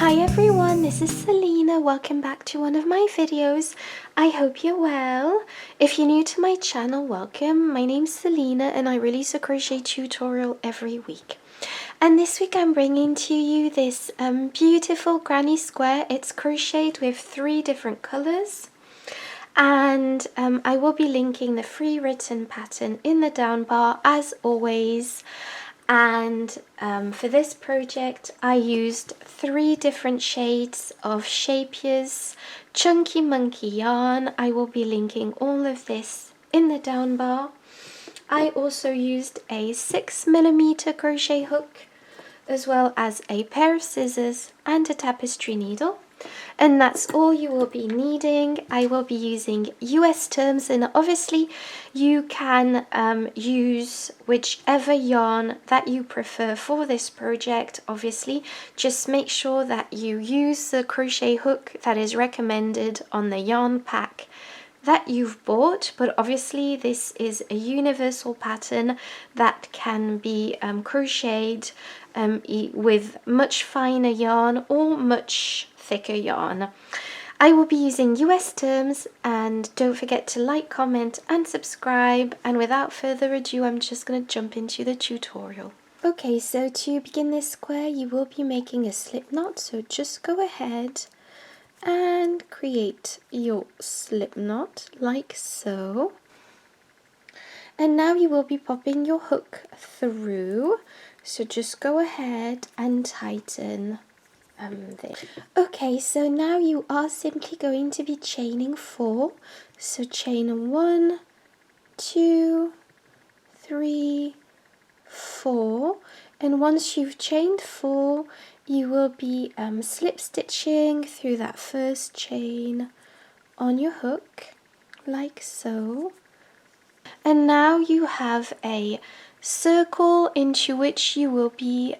Hi everyone, this is Selina. Welcome back to one of my videos. I hope you're well. If you're new to my channel, welcome. My name's Selina and I release a crochet tutorial every week. And this week I'm bringing to you this beautiful granny square. It's crocheted with 3 different colours. And I will be linking the free written pattern in the down bar as always. And for this project I used 3 different shades of Scheepjes Chunky Monkey yarn. I will be linking all of this in the down bar. I also used a 6mm crochet hook as well as a pair of scissors and a tapestry needle. And that's all you will be needing. I will be using US terms, and obviously you can use whichever yarn that you prefer for this project. Obviously, just make sure that you use the crochet hook that is recommended on the yarn pack that you've bought, but obviously this is a universal pattern that can be crocheted with much finer yarn or much thicker yarn. I will be using US terms, and don't forget to like, comment and subscribe. And without further ado, I'm just going to jump into the tutorial. Okay, so to begin this square you will be making a slip knot, so just go ahead and create your slip knot like so. And now you will be popping your hook through, so just go ahead and tighten this. Okay, so now you are simply going to be chaining 4, so chain 1, 2, 3, 4, and once you've chained 4 you will be slip stitching through that first chain on your hook like so. And now you have a circle into which you will be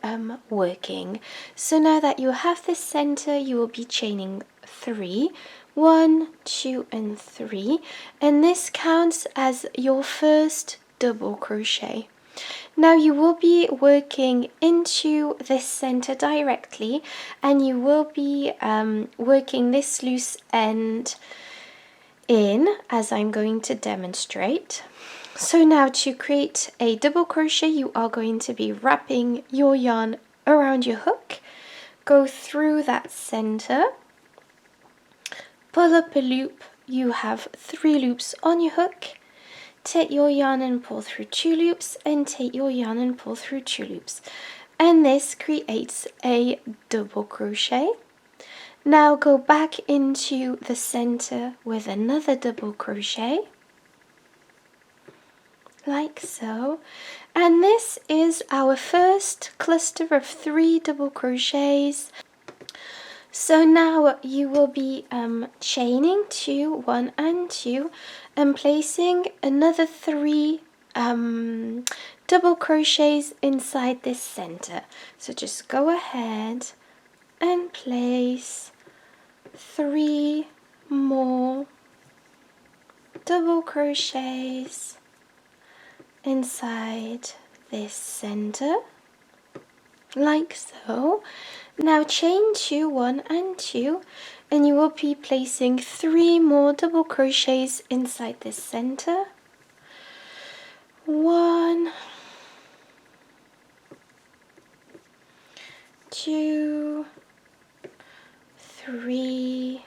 working. So now that you have the center, you will be chaining 3, 1, 2 and 3, and this counts as your first double crochet. Now you will be working into this center directly, and you will be working this loose end in as I'm going to demonstrate. So now to create a double crochet you are going to be wrapping your yarn around your hook, go through that center, pull up a loop. You have 3 loops on your hook, take your yarn and pull through 2 loops, and take your yarn and pull through 2 loops, and this creates a double crochet. Now go back into the center with another double crochet like so, and this is our first cluster of 3 double crochets. So now you will be chaining 2, 1 and 2, and placing another 3 double crochets inside this center. So just go ahead and place 3 more double crochets inside this center like so. Now chain 2, 1 and 2, and you will be placing 3 more double crochets inside this center. 1, 2, 3,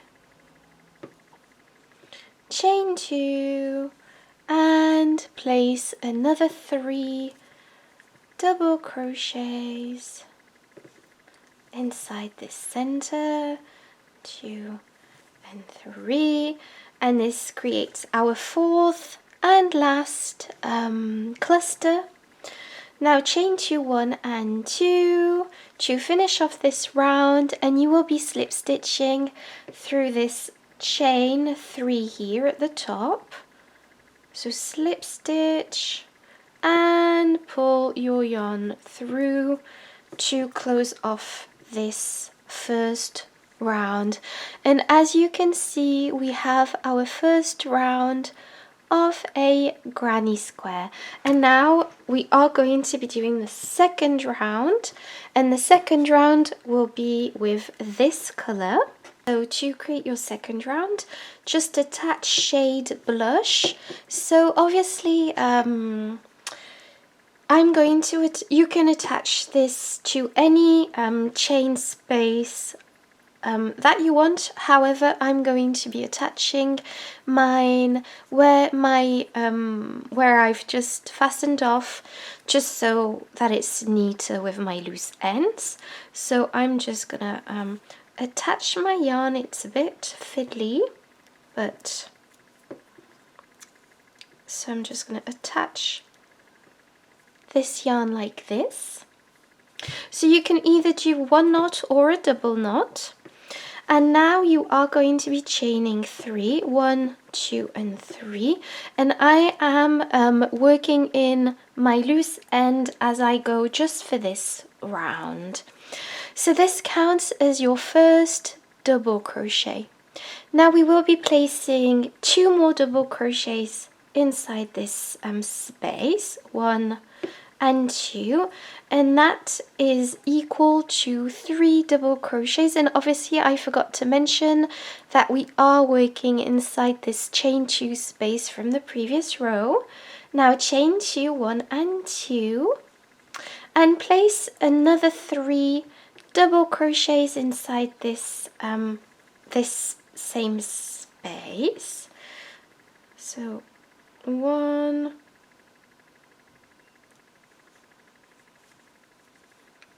chain 2, and place another 3 double crochets inside this center. 2 and 3, and this creates our 4th and last cluster. Now chain 2, 1 and 2 to finish off this round, and you will be slip stitching through this chain 3 here at the top. So slip stitch and pull your yarn through to close off this first round. And as you can see, we have our first round of a granny square. And now we are going to be doing the second round, and the second round will be with this color. So to create your second round, just attach shade blush. So obviously you can attach this to any chain space that you want. However, I'm going to be attaching mine where I've just fastened off, just so that it's neater with my loose ends. So I'm just gonna attach my yarn. It's a bit fiddly, but so I'm just gonna attach this yarn like this. So you can either do one knot or a double knot. And now you are going to be chaining 3, 1, 2, and 3. And I am working in my loose end as I go just for this round. So this counts as your first double crochet. Now we will be placing 2 more double crochets inside this space, 1 and 2, and that is equal to 3 double crochets. And obviously I forgot to mention that we are working inside this chain 2 space from the previous row. Now chain 2, 1 and 2, and place another 3 double crochets inside this this same space. So 1,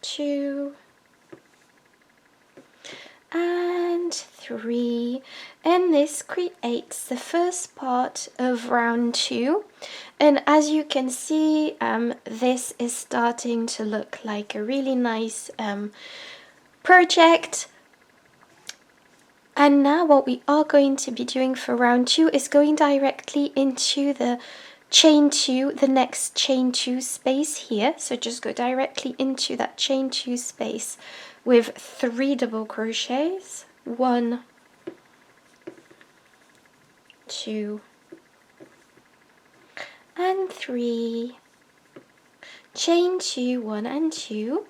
2, and 3, and this creates the first part of round 2. And as you can see, this is starting to look like a really nice project. And now what we are going to be doing for round 2 is going directly into the chain 2, the next chain 2 space here. So just go directly into that chain 2 space with 3 double crochets, 1, 2, and 3, chain 2, 1 and 2,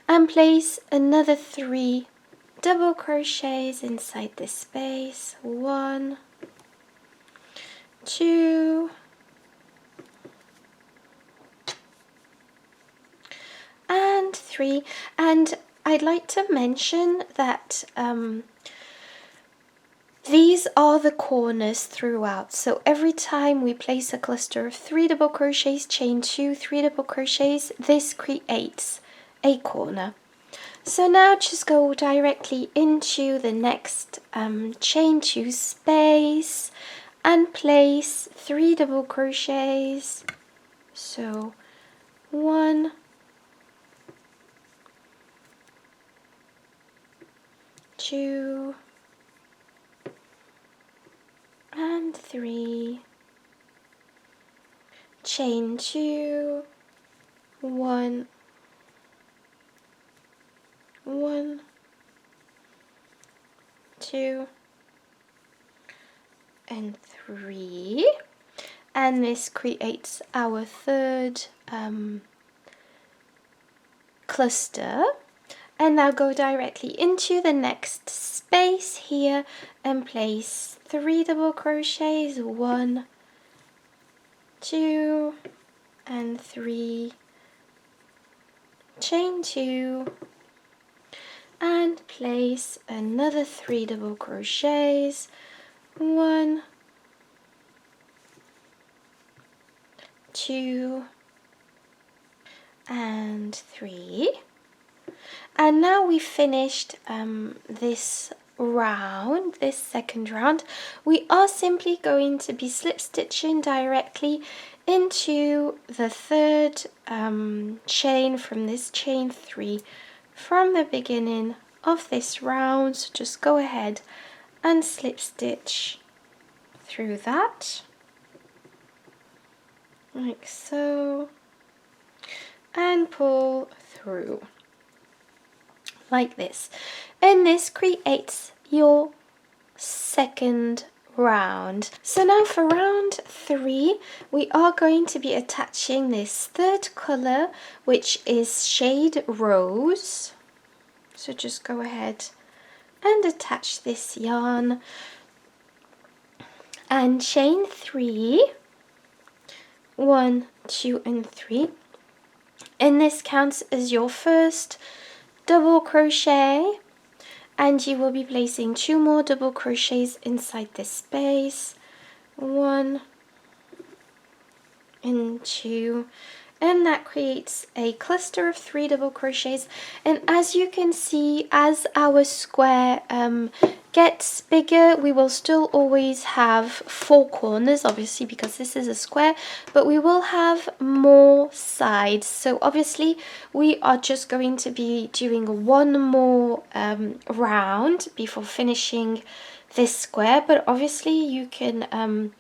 and place another 3 double crochets inside this space, 1, 2, and 3. And I'd like to mention that these are the corners throughout. So every time we place a cluster of 3 double crochets, chain 2, 3 double crochets, this creates a corner. So now just go directly into the next chain 2 space and place 3 double crochets. So 1, 2, and 3, chain 2, 1, 1, 2, and 3, and this creates our third cluster. And now go directly into the next space here and place 3 double crochets, 1, 2, and 3, chain 2, and place another 3 double crochets, 1, 2, and 3. And now we finished this round, this second round. We are simply going to be slip stitching directly into the third chain from this chain 3 from the beginning of this round. So just go ahead and slip stitch through that, like so, and pull through like this, and this creates your second round. So now for round 3, we are going to be attaching this third color, which is shade Rose. So just go ahead and attach this yarn and chain 3, 1, 2 and 3, and this counts as your first double crochet, and you will be placing 2 more double crochets inside this space, 1 and 2, and that creates a cluster of 3 double crochets. And as you can see, as our square gets bigger, we will still always have 4 corners, obviously, because this is a square, but we will have more sides. So obviously we are just going to be doing 1 more round before finishing this square, but obviously you can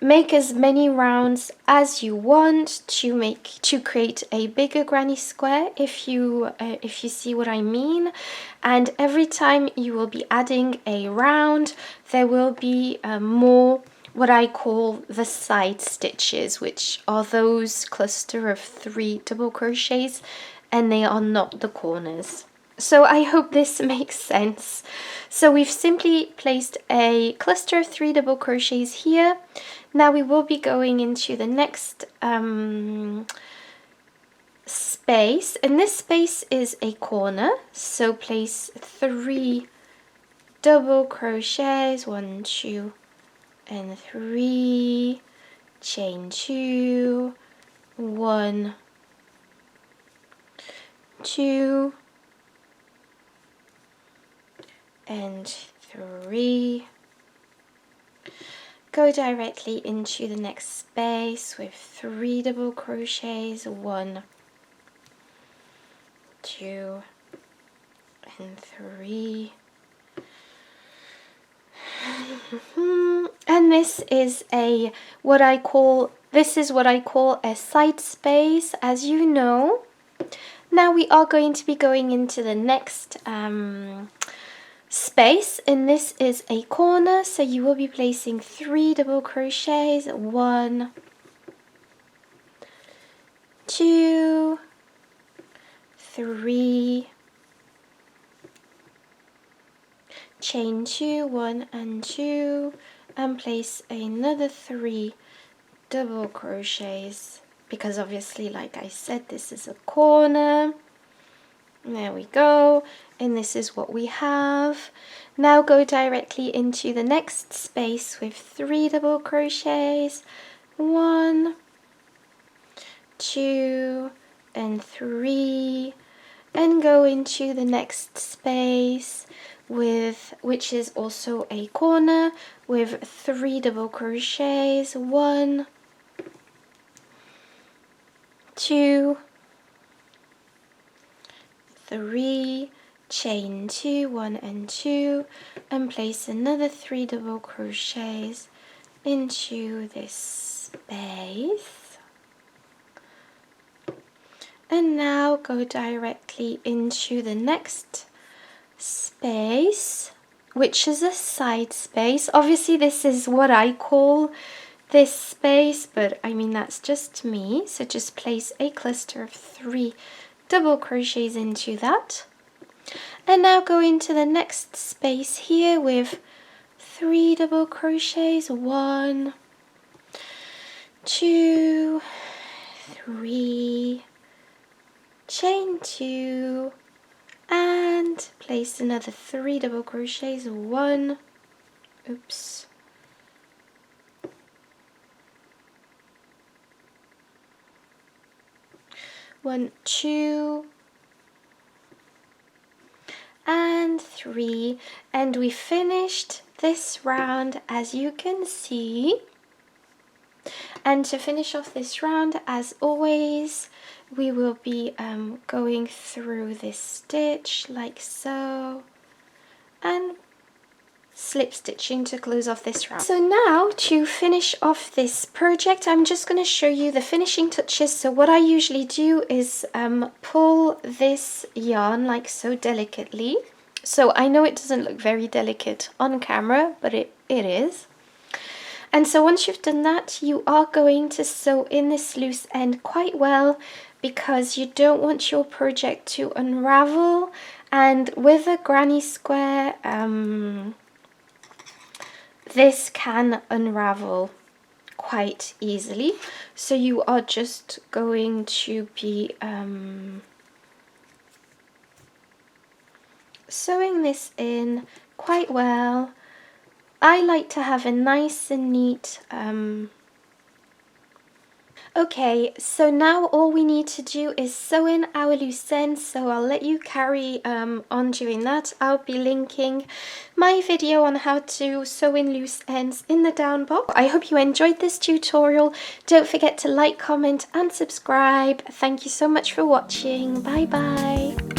make as many rounds as you want to create a bigger granny square, if you see what I mean. And every time you will be adding a round, there will be more what I call the side stitches, which are those cluster of 3 double crochets, and they are not the corners. So I hope this makes sense. So we've simply placed a cluster of 3 double crochets here. Now we will be going into the next space, and this space is a corner. So place 3 double crochets, 1, 2 and 3, chain 2, 1, 2 and 3. Go directly into the next space with 3 double crochets, 1, 2 and 3. And this is what I call a side space, as you know. Now we are going to be going into the next space, and this is a corner, so you will be placing 3 double crochets, 1, 2, 3, chain 2, 1 and 2, and place another 3 double crochets, because obviously, like I said, this is a corner. There we go, and this is what we have. Now go directly into the next space with 3 double crochets, 1, 2 and 3, and go into the next space which is also a corner, with 3 double crochets, 1, 2, 3, chain 2, 1 and 2, and place another 3 double crochets into this space. And now go directly into the next space, which is a side space. Obviously this is what I call this space, but I mean that's just me. So just place a cluster of 3 double crochets into that, and now go into the next space here with 3 double crochets, 1, 2, 3, chain 2, and place another 3 double crochets, 1, 1, 2 and 3, and we finished this round, as you can see. And to finish off this round, as always, we will be going through this stitch like so, and slip stitching to close off this round. So now to finish off this project, I'm just going to show you the finishing touches. So what I usually do is pull this yarn like so delicately. So I know it doesn't look very delicate on camera, but it is. And so once you've done that, you are going to sew in this loose end quite well, because you don't want your project to unravel. And with a granny square, this can unravel quite easily. So you are just going to be sewing this in quite well. I like to have a nice and neat okay, so now all we need to do is sew in our loose ends, so I'll let you carry on doing that. I'll be linking my video on how to sew in loose ends in the down box. I hope you enjoyed this tutorial. Don't forget to like, comment and subscribe. Thank you so much for watching. Bye bye.